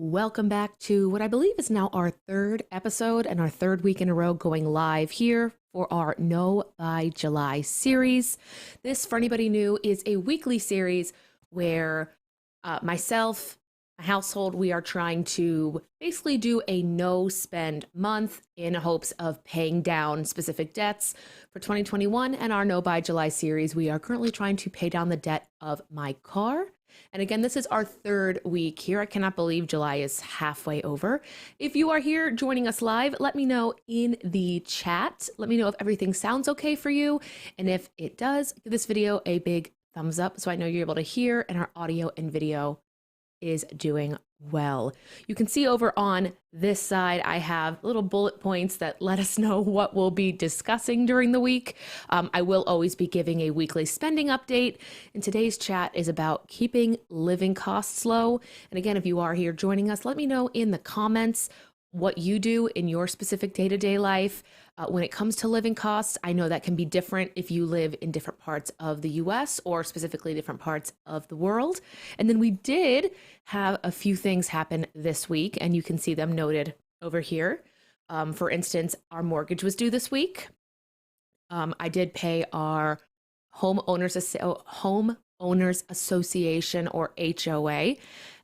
Welcome back to what I believe is now our third episode and our third week in a row going live here for our No by July series. This, for anybody new, is a weekly series where myself, my household, we are trying to basically do a no spend month in hopes of paying down specific debts. For 2021 and our No by July series, we are currently trying to pay down the debt of my car. And again, this is our third week here. I cannot believe July is halfway over. If you are here joining us live, let me know in the chat. Let me know if everything sounds okay for you. And if it does, give this video a big thumbs up so I know you're able to hear and our audio and video is doing well. You can see over on this side, I have little bullet points that let us know what we'll be discussing during the week. I will always be giving a weekly spending update, and today's chat is about keeping living costs low. And again, if you are here joining us, let me know in the comments what you do in your specific day-to-day life. When it comes to living costs, I know that can be different if you live in different parts of the US or specifically different parts of the world. And then we did have a few things happen this week, and you can see them noted over here. For instance, our mortgage was due this week. I did pay our homeowners association or HOA,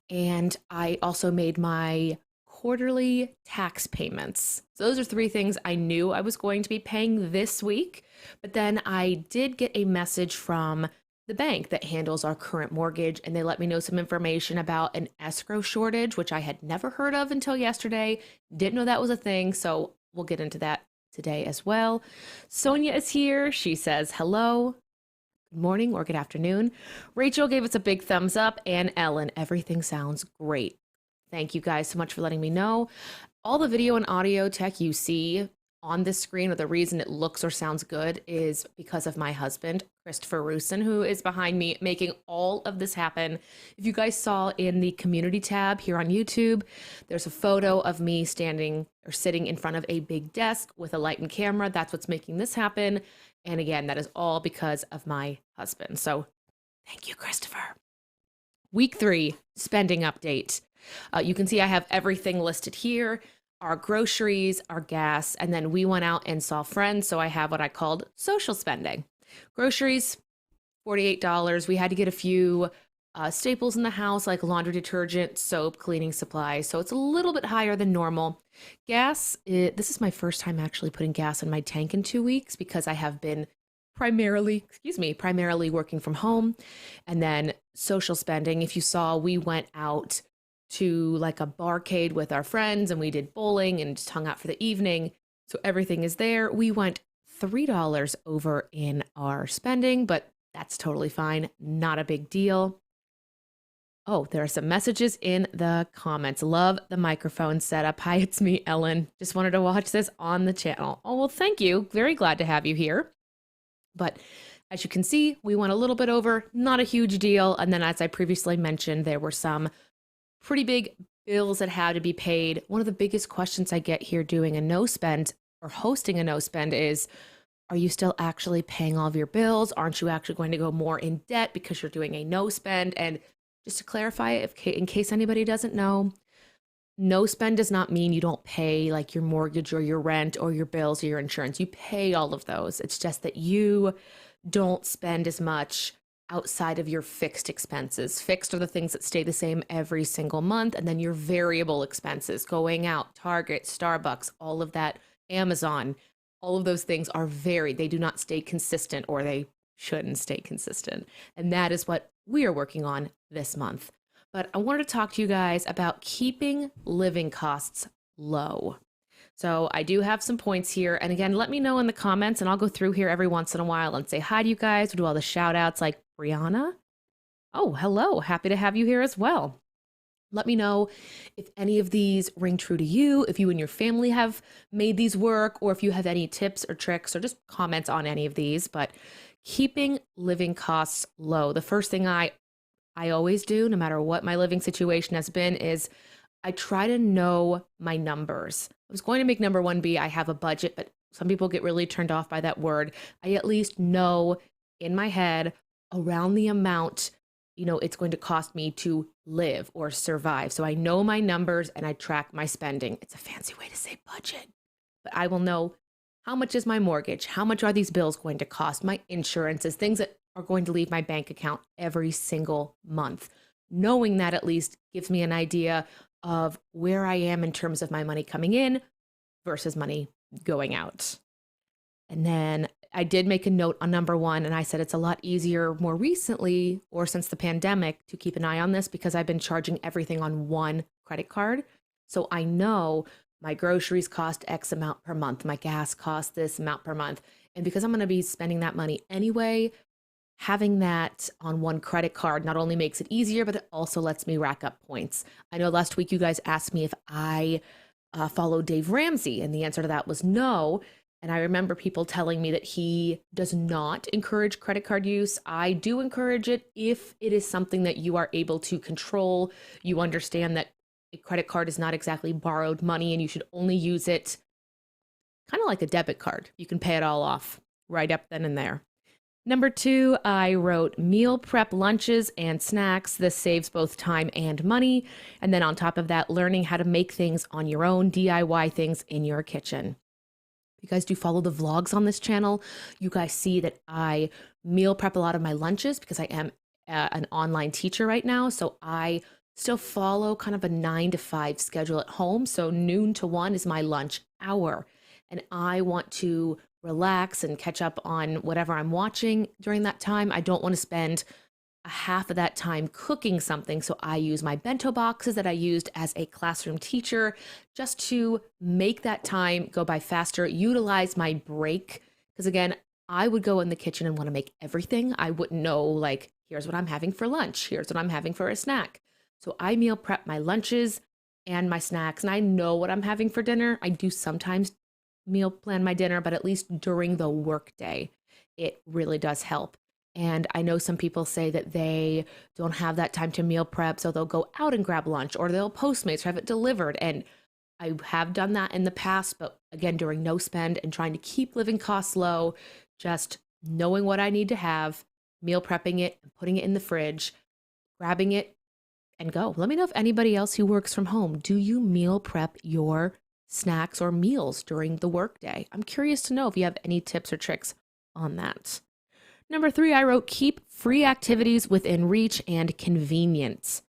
and I also made my quarterly tax payments. So those are three things I knew I was going to be paying this week. But then I did get a message from the bank that handles our current mortgage, and they let me know some information about an escrow shortage, which I had never heard of until yesterday. Didn't know that was a thing. So we'll get into that today as well. Sonia is here. She says hello. Good morning or good afternoon. Rachel gave us a big thumbs up, and Ellen, everything sounds great. Thank you guys so much for letting me know. All the video and audio tech you see on this screen, or the reason it looks or sounds good, is because of my husband, Christopher Rusin, who is behind me making all of this happen. If you guys saw in the community tab here on YouTube, there's a photo of me standing or sitting in front of a big desk with a light and camera. That's what's making this happen. And again, that is all because of my husband. So thank you, Christopher. Week 3 spending update. You can see I have everything listed here, our groceries, our gas, and then we went out and saw friends. So I have what I called social spending. Groceries, $48. We had to get a few staples in the house like laundry detergent, soap, cleaning supplies. So it's a little bit higher than normal. Gas, this is my first time actually putting gas in my tank in 2 weeks because I have been primarily working from home. And then social spending, if you saw, we went out to like a barcade with our friends and we did bowling and just hung out for the evening. So everything is there. We went $3 over in our spending, but that's totally fine. Not a big deal. Oh, there are some messages in the comments. Love the microphone setup. Hi, it's me, Ellen. Just wanted to watch this on the channel. Oh, well, thank you. Very glad to have you here. But as you can see, we went a little bit over, not a huge deal. And then as I previously mentioned, there were some pretty big bills that had to be paid. One of the biggest questions I get here doing a no spend or hosting a no spend is, are you still actually paying all of your bills? Aren't you actually going to go more in debt because you're doing a no spend? And just to clarify, in case anybody doesn't know, no spend does not mean you don't pay like your mortgage or your rent or your bills or your insurance. You pay all of those. It's just that you don't spend as much outside of your fixed expenses. Fixed are the things that stay the same every single month. And then your variable expenses, going out, Target, Starbucks, all of that, Amazon, all of those things are varied. They do not stay consistent, or they shouldn't stay consistent. And that is what we are working on this month. But I wanted to talk to you guys about keeping living costs low. So I do have some points here. And again, let me know in the comments and I'll go through here every once in a while and say hi to you guys. We'll do all the shout outs like Brianna. Oh, hello. Happy to have you here as well. Let me know if any of these ring true to you, if you and your family have made these work, or if you have any tips or tricks or just comments on any of these. But keeping living costs low. The first thing I always do, no matter what my living situation has been, is I try to know my numbers. I was going to make number 1 be I have a budget, but some people get really turned off by that word. I at least know in my head around the amount it's going to cost me to live or survive. So I know my numbers and I track my spending. It's a fancy way to say budget, but I will know how much is my mortgage? How much are these bills going to cost? My insurances, things that are going to leave my bank account every single month. Knowing that at least gives me an idea of where I am in terms of my money coming in versus money going out. And then I did make a note on number one, and I said it's a lot easier more recently or since the pandemic to keep an eye on this because I've been charging everything on one credit card. So I know my groceries cost X amount per month, my gas costs this amount per month. And because I'm going to be spending that money anyway, having that on one credit card not only makes it easier, but it also lets me rack up points. I know last week you guys asked me if I follow Dave Ramsey, and the answer to that was no. And I remember people telling me that he does not encourage credit card use. I do encourage it if it is something that you are able to control. You understand that a credit card is not exactly borrowed money and you should only use it kind of like a debit card. You can pay it all off right up then and there. Number two, I wrote meal prep lunches and snacks. This saves both time and money. And then on top of that, learning how to make things on your own, DIY things in your kitchen. You guys do follow the vlogs on this channel. You guys see that I meal prep a lot of my lunches because I am an online teacher right now. So I still follow kind of a 9 to 5 schedule at home. So noon to 1 is my lunch hour. And I want to relax and catch up on whatever I'm watching during that time. I don't want to spend a half of that time cooking something. So I use my bento boxes that I used as a classroom teacher just to make that time go by faster, utilize my break. Because again, I would go in the kitchen and want to make everything. I wouldn't know, like, here's what I'm having for lunch. Here's what I'm having for a snack. So I meal prep my lunches and my snacks, and I know what I'm having for dinner. I do sometimes meal plan my dinner, but at least during the workday, it really does help. And I know some people say that they don't have that time to meal prep, so they'll go out and grab lunch or they'll Postmates or have it delivered. And I have done that in the past, but again, during no spend and trying to keep living costs low, just knowing what I need to have, meal prepping it, and putting it in the fridge, grabbing it and go. Let me know if anybody else who works from home, do you meal prep your snacks or meals during the workday? I'm curious to know if you have any tips or tricks on that. Number three, I wrote keep free activities within reach and convenience.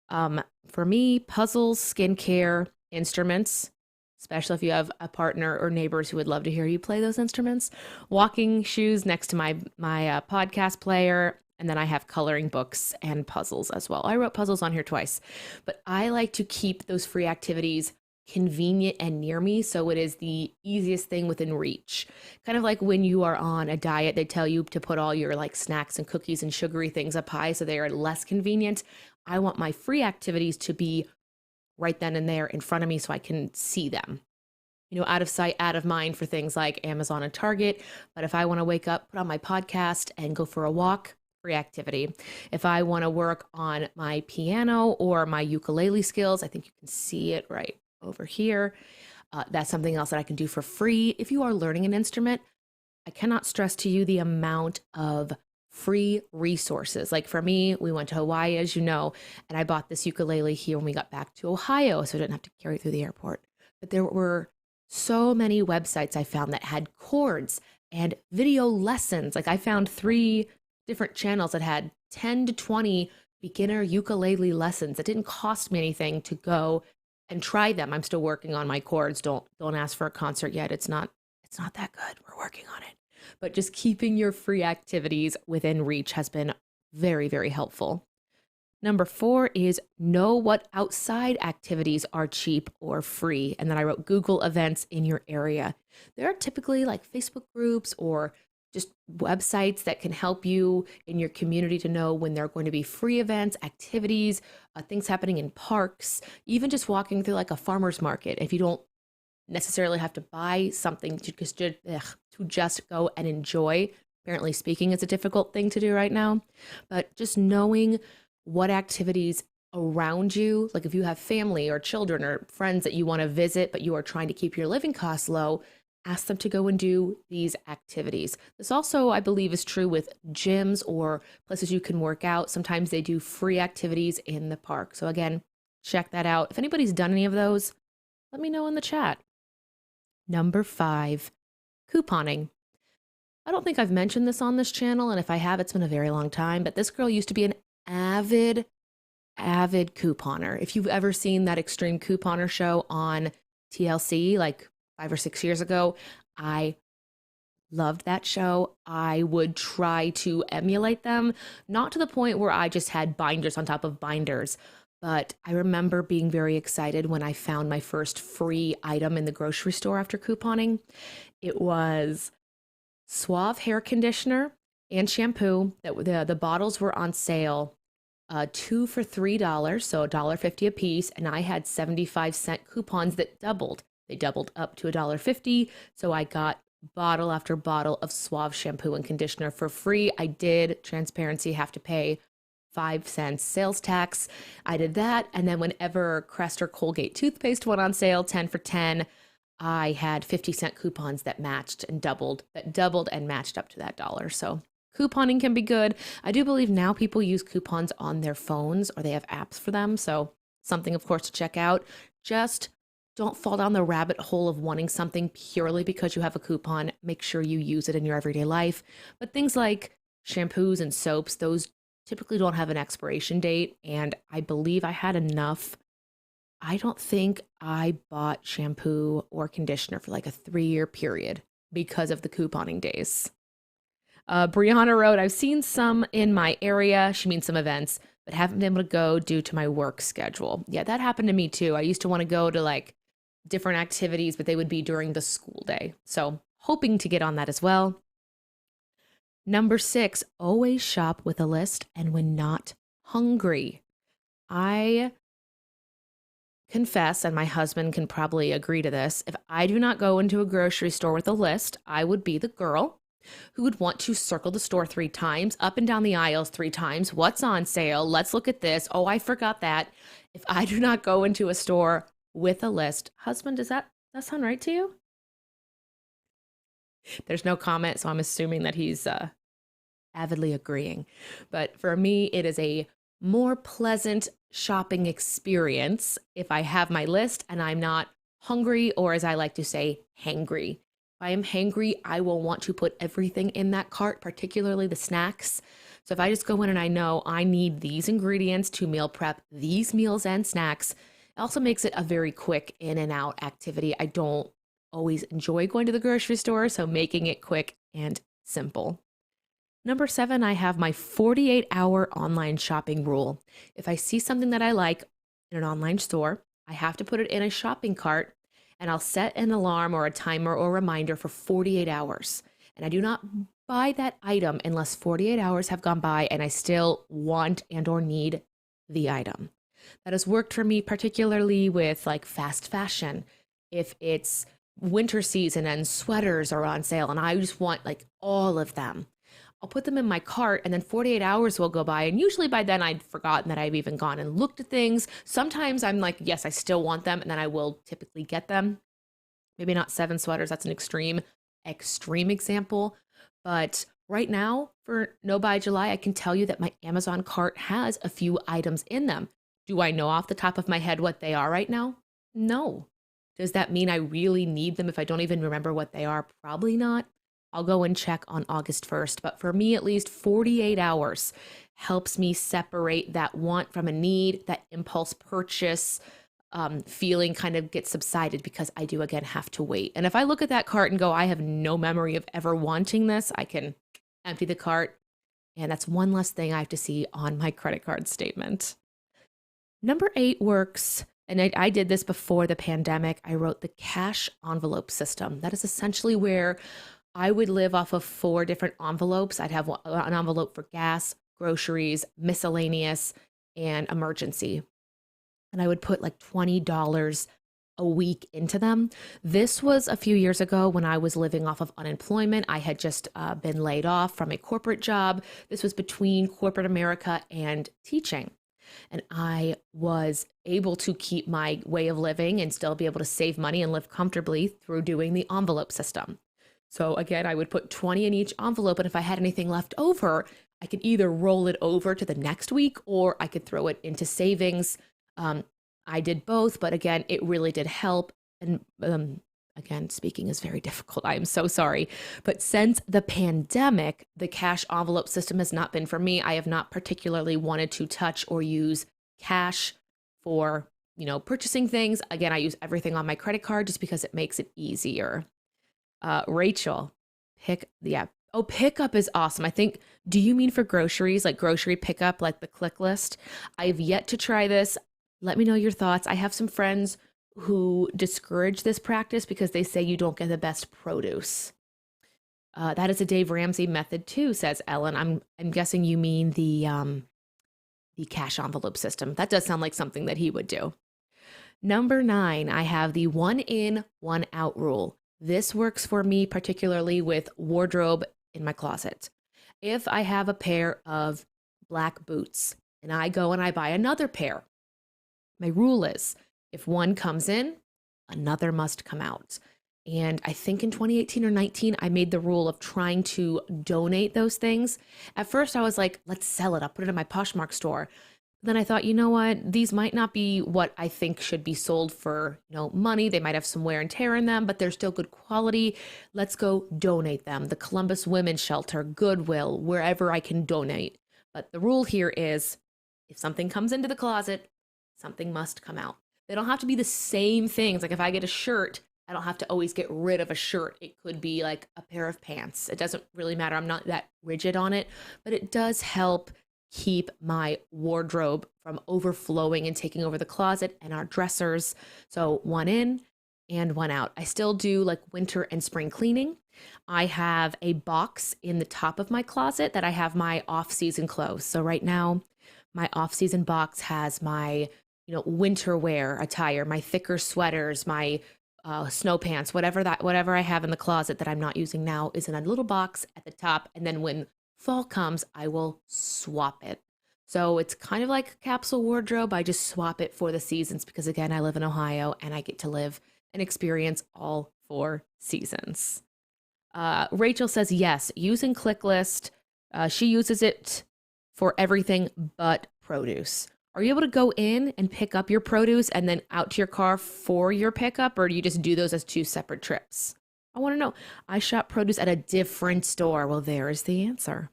For me, puzzles, skincare, instruments, especially if you have a partner or neighbors who would love to hear you play those instruments, walking shoes next to my podcast player, and then I have coloring books and puzzles as well. I wrote puzzles on here twice, but I like to keep those free activities convenient and near me, so it is the easiest thing within reach. Kind of like when you are on a diet, they tell you to put all your like snacks and cookies and sugary things up high so they are less convenient. I want my free activities to be right then and there in front of me so I can see them. Out of sight, out of mind for things like Amazon and Target. But if I want to wake up, put on my podcast and go for a walk, free activity. If I want to work on my piano or my ukulele skills, I think you can see it right over here. That's something else that I can do for free. If you are learning an instrument, I cannot stress to you the amount of free resources. Like for me, we went to Hawaii, as you know, and I bought this ukulele here when we got back to Ohio, so I didn't have to carry it through the airport. But there were so many websites I found that had chords and video lessons. Like I found 3 different channels that had 10 to 20 beginner ukulele lessons. It didn't cost me anything to go and try them. I'm still working on my chords. Don't ask for a concert yet. It's not that good. We're working on it. But just keeping your free activities within reach has been very, very helpful. Number 4 is know what outside activities are cheap or free. And then I wrote Google events in your area. There are typically like Facebook groups or just websites that can help you in your community to know when there are going to be free events, activities, things happening in parks, even just walking through like a farmer's market. If you don't necessarily have to buy something to just go and enjoy. Apparently speaking is a difficult thing to do right now, but just knowing what activities around you, like if you have family or children or friends that you want to visit, but you are trying to keep your living costs low, ask them to go and do these activities. This also, I believe, is true with gyms or places you can work out. Sometimes they do free activities in the park. So again, check that out. If anybody's done any of those, let me know in the chat. Number 5, couponing. I don't think I've mentioned this on this channel, and if I have, it's been a very long time, but this girl used to be an avid couponer. If you've ever seen that extreme couponer show on TLC like 5 or 6 years ago, I loved that show. I would try to emulate them, not to the point where I just had binders on top of binders, but I remember being very excited when I found my first free item in the grocery store after couponing. It was Suave hair conditioner and shampoo. That the bottles were on sale, 2 for $3, so $1.50 a piece, and I had 75-cent coupons that doubled. They doubled up to $1.50, so I got bottle after bottle of Suave shampoo and conditioner for free. I did, transparency, have to pay 5 cents sales tax. I did that, and then whenever Crest or Colgate toothpaste went on sale, 10 for 10, I had 50-cent coupons that doubled and matched up to that dollar. So couponing can be good. I do believe now people use coupons on their phones or they have apps for them. So something, of course, to check out. Just don't fall down the rabbit hole of wanting something purely because you have a coupon. Make sure you use it in your everyday life. But things like shampoos and soaps, those typically don't have an expiration date. And I believe I had enough. I don't think I bought shampoo or conditioner for like a 3-year period because of the couponing days. Brianna wrote, I've seen some in my area. She means some events, but haven't been able to go due to my work schedule. Yeah, that happened to me too. I used to want to go to like different activities, but they would be during the school day. So hoping to get on that as well. Number 6, always shop with a list and when not hungry. I confess, and my husband can probably agree to this, if I do not go into a grocery store with a list, I would be the girl who would want to circle the store 3 times, up and down the aisles 3 times. What's on sale? Let's look at this. Oh, I forgot that. If I do not go into a store with a list, husband, does that sound right to you? There's no comment, so I'm assuming that he's avidly agreeing. But for me, it is a more pleasant shopping experience if I have my list and I'm not hungry, or as I like to say, hangry. If I am hangry, I will want to put everything in that cart, particularly the snacks. So if I just go in and I know I need these ingredients to meal prep these meals and snacks, it also makes it a very quick in and out activity. I don't always enjoy going to the grocery store, so making it quick and simple. Number 7, I have my 48-hour online shopping rule. If I see something that I like in an online store, I have to put it in a shopping cart, and I'll set an alarm or a timer or reminder for 48 hours. And I do not buy that item unless 48 hours have gone by and I still want and or need the item. That has worked for me, particularly with like fast fashion. If it's winter season and sweaters are on sale and I just want like all of them, I'll put them in my cart, and then 48 hours will go by. And usually by then I'd forgotten that I've even gone and looked at things. Sometimes I'm like, yes, I still want them. And then I will typically get them. Maybe not 7 sweaters. That's an extreme example. But right now for No Buy July, I can tell you that my Amazon cart has a few items in them. Do I know off the top of my head what they are right now? No. Does that mean I really need them if I don't even remember what they are? Probably not. I'll go and check on August 1st, but for me, at least 48 hours helps me separate that want from a need. That impulse purchase feeling kind of gets subsided because I do, again, have to wait. And if I look at that cart and go, I have no memory of ever wanting this, I can empty the cart. And that's one less thing I have to see on my credit card statement. Number 8 works. And I did this before the pandemic. I wrote the cash envelope system. That is essentially where I would live off of 4 different envelopes. I'd have an envelope for gas, groceries, miscellaneous, and emergency. And I would put like $20 a week into them. This was a few years ago when I was living off of unemployment. I had just been laid off from a corporate job. This was between corporate America and teaching. And I was able to keep my way of living and still be able to save money and live comfortably through doing the envelope system. So again, I would put 20 in each envelope, and if I had anything left over, I could either roll it over to the next week or I could throw it into savings. Um, I did both, but again, it really did help. And again, speaking is very difficult. I am so sorry. But since the pandemic, the cash envelope system has not been for me. I have not particularly wanted to touch or use cash for, purchasing things. Again, I use everything on my credit card just because it makes it easier. Rachel, yeah. Oh, pickup is awesome. I think, do you mean for groceries, like grocery pickup, like the click list? I've yet to try this. Let me know your thoughts. I have some friends who discourage this practice because they say you don't get the best produce. That is a Dave Ramsey method too, says Ellen. I'm guessing you mean the cash envelope system. That does sound like something that he would do. Number 9, I have the 1 in, 1 out rule. This works for me particularly with wardrobe in my closet. If I have a pair of black boots and I go and I buy another pair, my rule is if one comes in, another must come out. And I think in 2018 or 19, I made the rule of trying to donate those things. At first, I was like, let's sell it. I'll put it in my Poshmark store. Then I thought, you know what? These might not be what I think should be sold for, money. They might have some wear and tear in them, but they're still good quality. Let's go donate them. The Columbus Women's Shelter, Goodwill, wherever I can donate. But the rule here is if something comes into the closet, something must come out. They don't have to be the same things. Like if I get a shirt, I don't have to always get rid of a shirt. It could be like a pair of pants. It doesn't really matter. I'm not that rigid on it, but it does help keep my wardrobe from overflowing and taking over the closet and our dressers. So 1 in and 1 out. I still do like winter and spring cleaning. I have a box in the top of my closet that I have my off-season clothes. So right now, my off-season box has my, winter wear attire, my thicker sweaters, my snow pants, whatever I have in the closet that I'm not using now is in a little box at the top. And then when fall comes, I will swap it. So it's kind of like a capsule wardrobe. I just swap it for the seasons because again, I live in Ohio and I get to live and experience all 4 seasons. Rachel says, yes, using ClickList. She uses it for everything but produce. Are you able to go in and pick up your produce and then out to your car for your pickup, or do you just do those as 2 separate trips? I want to know. I shop produce at a different store. Well, there is the answer.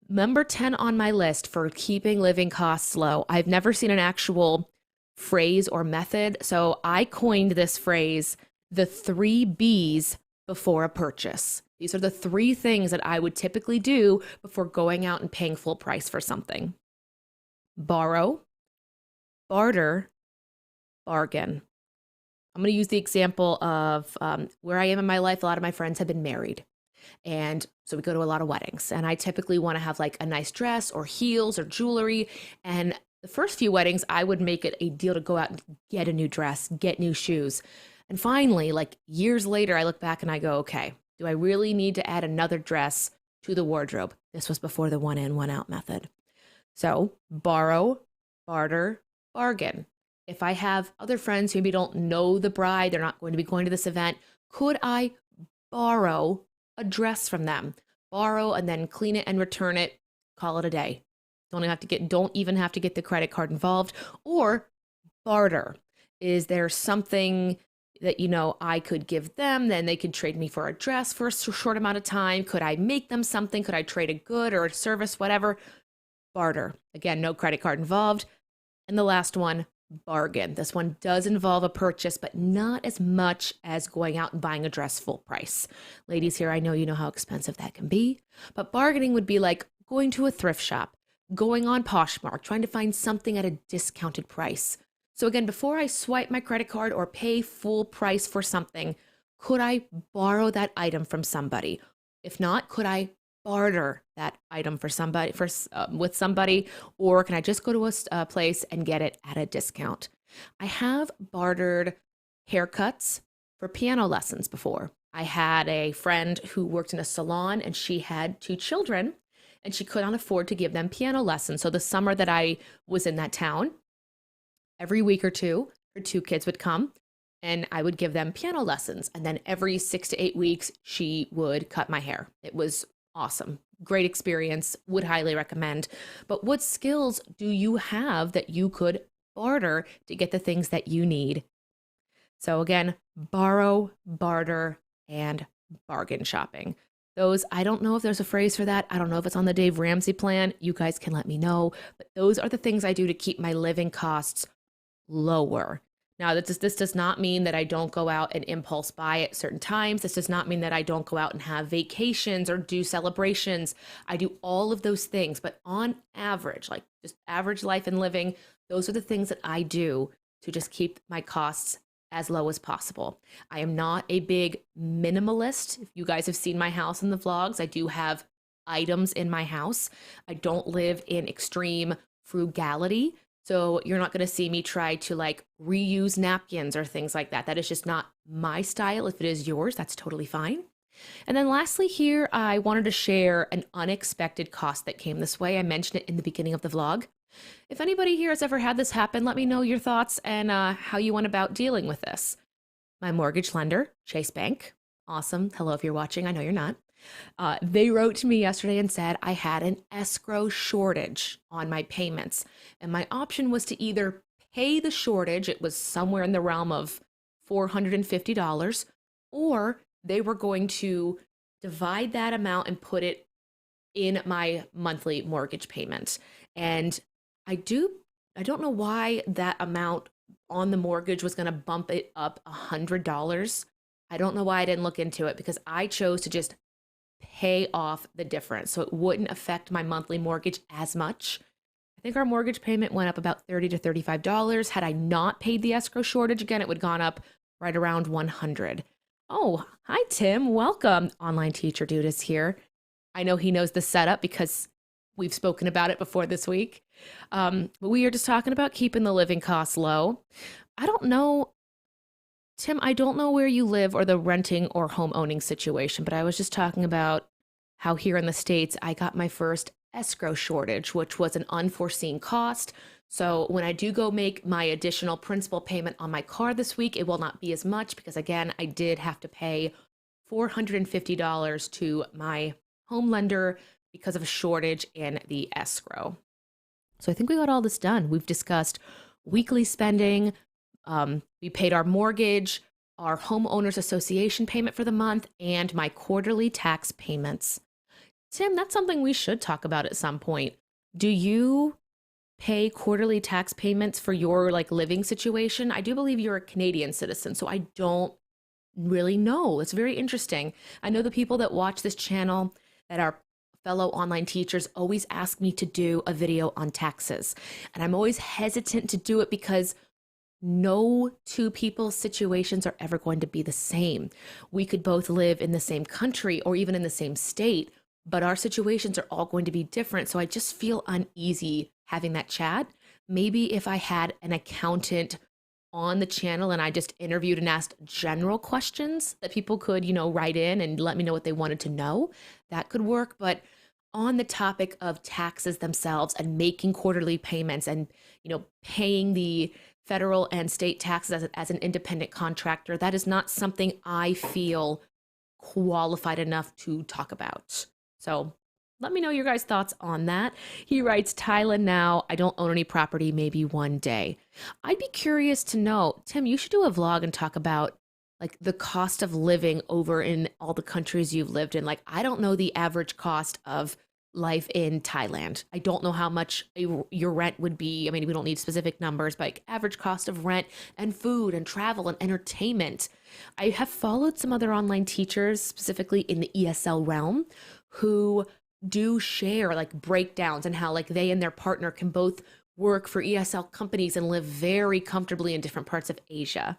Number 10 on my list for keeping living costs low. I've never seen an actual phrase or method, so I coined this phrase, the 3 B's before a purchase. These are the 3 things that I would typically do before going out and paying full price for something. Borrow, barter, bargain. I'm going to use the example of where I am in my life. A lot of my friends have been married. And so we go to a lot of weddings. And I typically want to have like a nice dress or heels or jewelry. And the first few weddings, I would make it a deal to go out and get a new dress, get new shoes. And finally, like years later, I look back and I go, okay, do I really need to add another dress to the wardrobe? This was before the 1 in, 1 out method. So borrow, barter, bargain. If I have other friends who maybe don't know the bride, they're not going to be going to this event, could I borrow a dress from them? Borrow and then clean it and return it, call it a day. Don't even have to get the credit card involved. Or barter. Is there something that, I could give them, then they could trade me for a dress for a short amount of time? Could I make them something? Could I trade a good or a service, whatever? Barter. Again, no credit card involved. And the last one, bargain. This one does involve a purchase, but not as much as going out and buying a dress full price. Ladies here, I know you know how expensive that can be, but bargaining would be like going to a thrift shop, going on Poshmark, trying to find something at a discounted price. So again, before I swipe my credit card or pay full price for something, could I borrow that item from somebody? If not, could I barter that item with somebody, or can I just go to a place and get it at a discount? I have bartered haircuts for piano lessons before. I had a friend who worked in a salon and she had 2 children, and she could not afford to give them piano lessons. So the summer that I was in that town, every week or two, her two kids would come and I would give them piano lessons. And then every 6 to 8 weeks, she would cut my hair. It was awesome. Great experience. Would highly recommend. But what skills do you have that you could barter to get the things that you need? So again, borrow, barter, and bargain shopping. Those, I don't know if there's a phrase for that. I don't know if it's on the Dave Ramsey plan. You guys can let me know. But those are the things I do to keep my living costs lower. Now, this does not mean that I don't go out and impulse buy at certain times. This does not mean that I don't go out and have vacations or do celebrations. I do all of those things. But on average, like just average life and living, those are the things that I do to just keep my costs as low as possible. I am not a big minimalist. If you guys have seen my house in the vlogs, I do have items in my house. I don't live in extreme frugality. So you're not going to see me try to like reuse napkins or things like that. That is just not my style. If it is yours, that's totally fine. And then lastly here, I wanted to share an unexpected cost that came this way. I mentioned it in the beginning of the vlog. If anybody here has ever had this happen, let me know your thoughts and how you went about dealing with this. My mortgage lender, Chase Bank, awesome. Hello if you're watching. I know you're not. They wrote to me yesterday and said I had an escrow shortage on my payments. And my option was to either pay the shortage, it was somewhere in the realm of $450, or they were going to divide that amount and put it in my monthly mortgage payment. And I don't know why that amount on the mortgage was going to bump it up $100. I don't know why I didn't look into it, because I chose to just pay off the difference so it wouldn't affect my monthly mortgage as much. I think our mortgage payment went up about $30 to $35. Had I not paid the escrow shortage, again, it would have gone up right around $100. Oh, hi, Tim. Welcome. Online Teacher Dude is here. I know he knows the setup because we've spoken about it before this week. But we are just talking about keeping the living costs low. I don't know, Tim, I don't know where you live or the renting or home owning situation, but I was just talking about how here in the States, I got my first escrow shortage, which was an unforeseen cost. So when I do go make my additional principal payment on my car this week, it will not be as much because, again, I did have to pay $450 to my home lender because of a shortage in the escrow. So I think we got all this done. We've discussed weekly spending. We paid our mortgage, our homeowners association payment for the month, and my quarterly tax payments. Tim, that's something we should talk about at some point. Do you pay quarterly tax payments for your like living situation? I do believe you're a Canadian citizen, so I don't really know. It's very interesting. I know the people that watch this channel that are fellow online teachers always ask me to do a video on taxes. And I'm always hesitant to do it because no two people's situations are ever going to be the same. We could both live in the same country or even in the same state, but our situations are all going to be different. So I just feel uneasy having that chat. Maybe if I had an accountant on the channel and I just interviewed and asked general questions that people could, write in and let me know what they wanted to know, that could work. But on the topic of taxes themselves and making quarterly payments and, paying the federal and state taxes as an independent contractor, that is not something I feel qualified enough to talk about. So let me know your guys' thoughts on that. He writes, Tyler, now I don't own any property, maybe one day. I'd be curious to know, Tim, you should do a vlog and talk about like the cost of living over in all the countries you've lived in. Like, I don't know the average cost of life in Thailand. I don't know how much your rent would be. I mean, we don't need specific numbers, but like average cost of rent and food and travel and entertainment. I have followed some other online teachers, specifically in the ESL realm, who do share like breakdowns and how like they and their partner can both work for ESL companies and live very comfortably in different parts of Asia.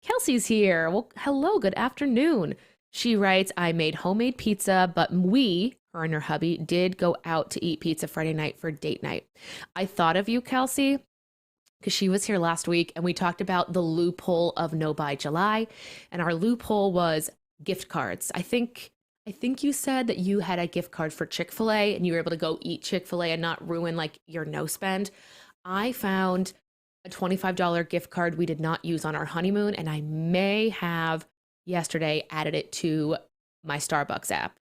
Kelsey's here. Well, hello, good afternoon. She writes, I made homemade pizza, but her and her hubby, did go out to eat pizza Friday night for date night. I thought of you, Kelsey, because she was here last week and we talked about the loophole of No Buy July. And our loophole was gift cards. I think I think you said that you had a gift card for Chick-fil-A and you were able to go eat Chick-fil-A and not ruin like your no spend. I found a $25 gift card we did not use on our honeymoon, and I may have yesterday added it to my Starbucks app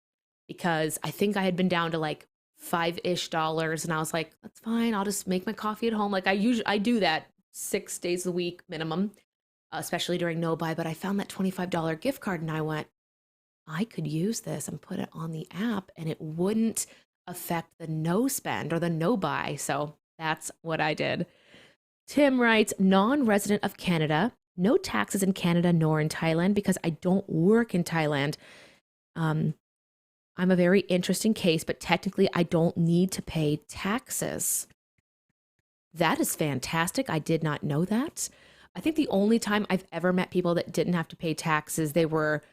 because I think I had been down to like five-ish dollars, and I was like, that's fine. I'll just make my coffee at home. Like I do that 6 days a week minimum, especially during no buy. But I found that $25 gift card, and I went, I could use this and put it on the app, and it wouldn't affect the no spend or the no buy. So that's what I did. Tim writes, non-resident of Canada, no taxes in Canada nor in Thailand because I don't work in Thailand. I'm a very interesting case, but technically I don't need to pay taxes. That is fantastic. I did not know that. I think the only time I've ever met people that didn't have to pay taxes, they were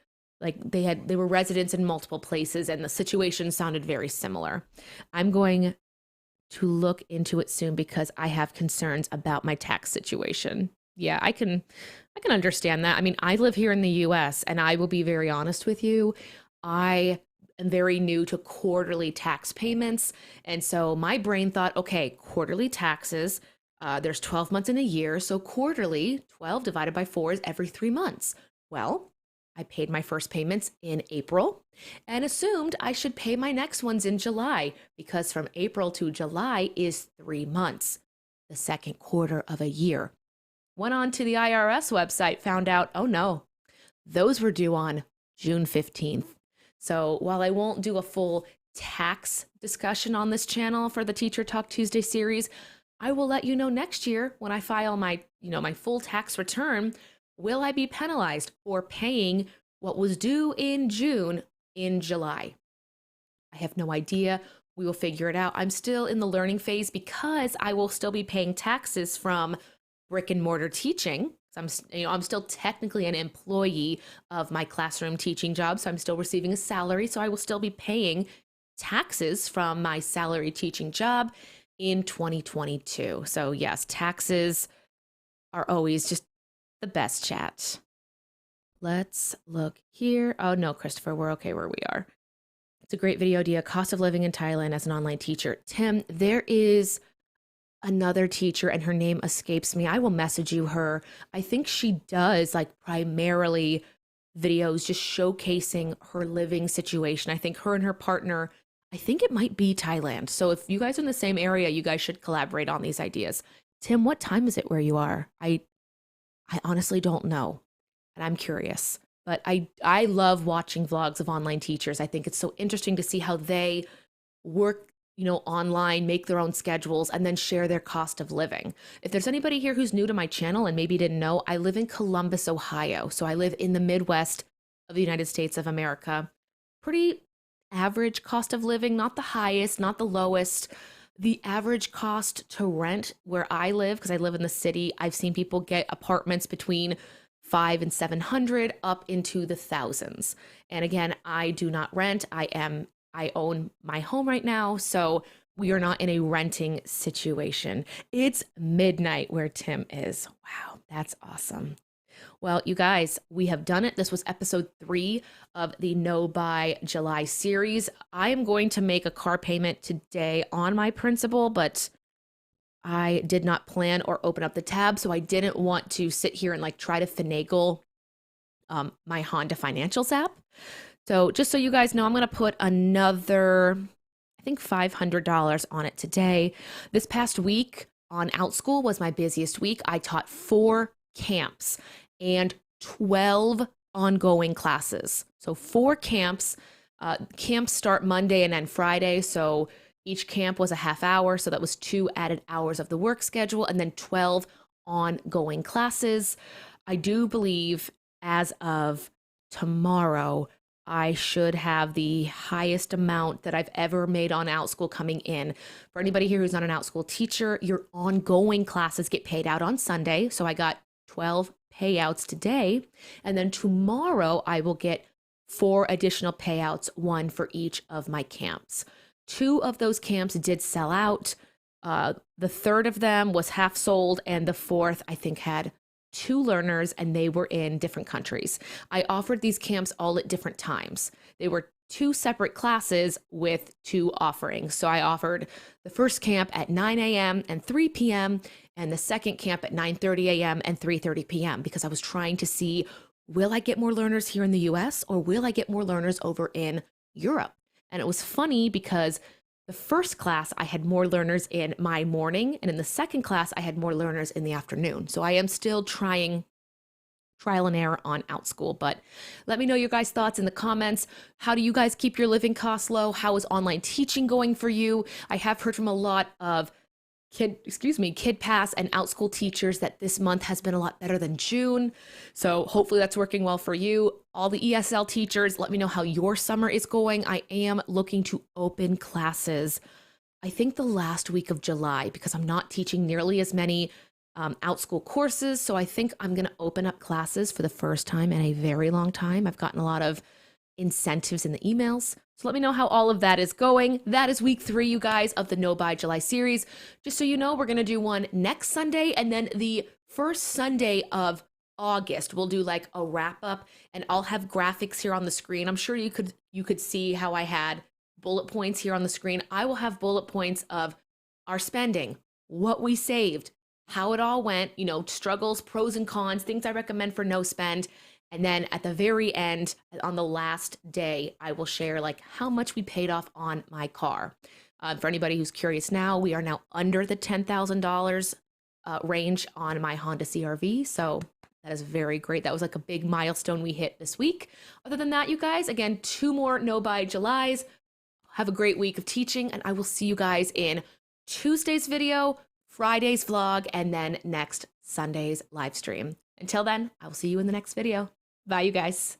residents in multiple places and the situation sounded very similar. I'm going to look into it soon because I have concerns about my tax situation. Yeah, I can understand that. I mean, I live here in the US and I will be very honest with you. I am very new to quarterly tax payments. And so my brain thought, okay, quarterly taxes, there's 12 months in a year. So quarterly, 12 divided by 4 is every 3 months. Well, I paid my first payments in April and assumed I should pay my next ones in July because from April to July is 3 months, the second quarter of a year. Went on to the IRS website, found out, oh no, those were due on June 15th. So while I won't do a full tax discussion on this channel for the Teacher Talk Tuesday series, I will let you know next year when I file my full tax return. Will I be penalized for paying what was due in June in July? I have no idea. We will figure it out. I'm still in the learning phase because I will still be paying taxes from brick and mortar teaching. So I'm still technically an employee of my classroom teaching job. So I'm still receiving a salary. So I will still be paying taxes from my salary teaching job in 2022. So yes, taxes are always just the best chat. Let's look here. Oh no, Christopher, we're okay where we are. It's a great video idea. Cost of living in Thailand as an online teacher. Tim, there is another teacher and her name escapes me. I will message you her. I think she does like primarily videos just showcasing her living situation. I think her and her partner, I think it might be Thailand. So if you guys are in the same area, you guys should collaborate on these ideas. Tim, what time is it where you are? I honestly don't know, and I'm curious. But I love watching vlogs of online teachers. I think it's so interesting to see how they work, online, make their own schedules, and then share their cost of living. If there's anybody here who's new to my channel and maybe didn't know, I live in Columbus, Ohio. So I live in the Midwest of the United States of America. Pretty average cost of living, not the highest, not the lowest. The average cost to rent where I live, because I live in the city, I've seen people get apartments between $500 and $700 up into the thousands. And again, I do not rent. I own my home right now, so we are not in a renting situation. It's midnight where Tim is. Wow, that's awesome. Well, you guys, we have done it. This was episode 3 of the No Buy July series. I am going to make a car payment today on my principal, but I did not plan or open up the tab, so I didn't want to sit here and like try to finagle my Honda Financials app. So just so you guys know, I'm going to put another, I think $500 on it today. This past week on OutSchool was my busiest week. I taught 4 camps and 12 ongoing classes. So 4 camps. Camps start Monday and then Friday. So each camp was a half hour. So that was 2 added hours of the work schedule and then 12 ongoing classes. I do believe as of tomorrow, I should have the highest amount that I've ever made on OutSchool coming in. For anybody here who's not an OutSchool teacher, your ongoing classes get paid out on Sunday. So I got 12 payouts today. And then tomorrow I will get 4 additional payouts, 1 for each of my camps. 2 of those camps did sell out. The third of them was half sold. And the fourth, I think, had 2 learners and they were in different countries. I offered these camps all at different times. They were two separate classes with two offerings. So I offered the first camp at 9 a.m. and 3 p.m. and the second camp at 9:30 a.m. and 3:30 p.m. because I was trying to see, will I get more learners here in the US or will I get more learners over in Europe? And it was funny because the first class I had more learners in my morning, and in the second class I had more learners in the afternoon. So I am still trying trial and error on OutSchool, but let me know your guys' thoughts in the comments. How do you guys keep your living costs low? How is online teaching going for you? I have heard from a lot of Kid Pass and OutSchool teachers that this month has been a lot better than June. So hopefully that's working well for you. All the ESL teachers, let me know how your summer is going. I am looking to open classes, I think the last week of July, because I'm not teaching nearly as many OutSchool courses. So I think I'm going to open up classes for the first time in a very long time. I've gotten a lot of incentives in the emails. So let me know how all of that is going. That is week 3, you guys, of the No Buy July series. Just so you know, we're going to do one next Sunday, and then the first Sunday of August, we'll do like a wrap up, and I'll have graphics here on the screen. I'm sure you could see how I had bullet points here on the screen. I will have bullet points of our spending, what we saved, how it all went, you know, struggles, pros and cons, things I recommend for no spend. And then at the very end, on the last day, I will share like how much we paid off on my car. For anybody who's curious now, we are now under the $10,000 range on my Honda CRV. So that is very great. That was like a big milestone we hit this week. Other than that, you guys, again, 2 more No Buy Julys. Have a great week of teaching, and I will see you guys in Tuesday's video, Friday's vlog, and then next Sunday's live stream. Until then, I will see you in the next video. Bye, you guys.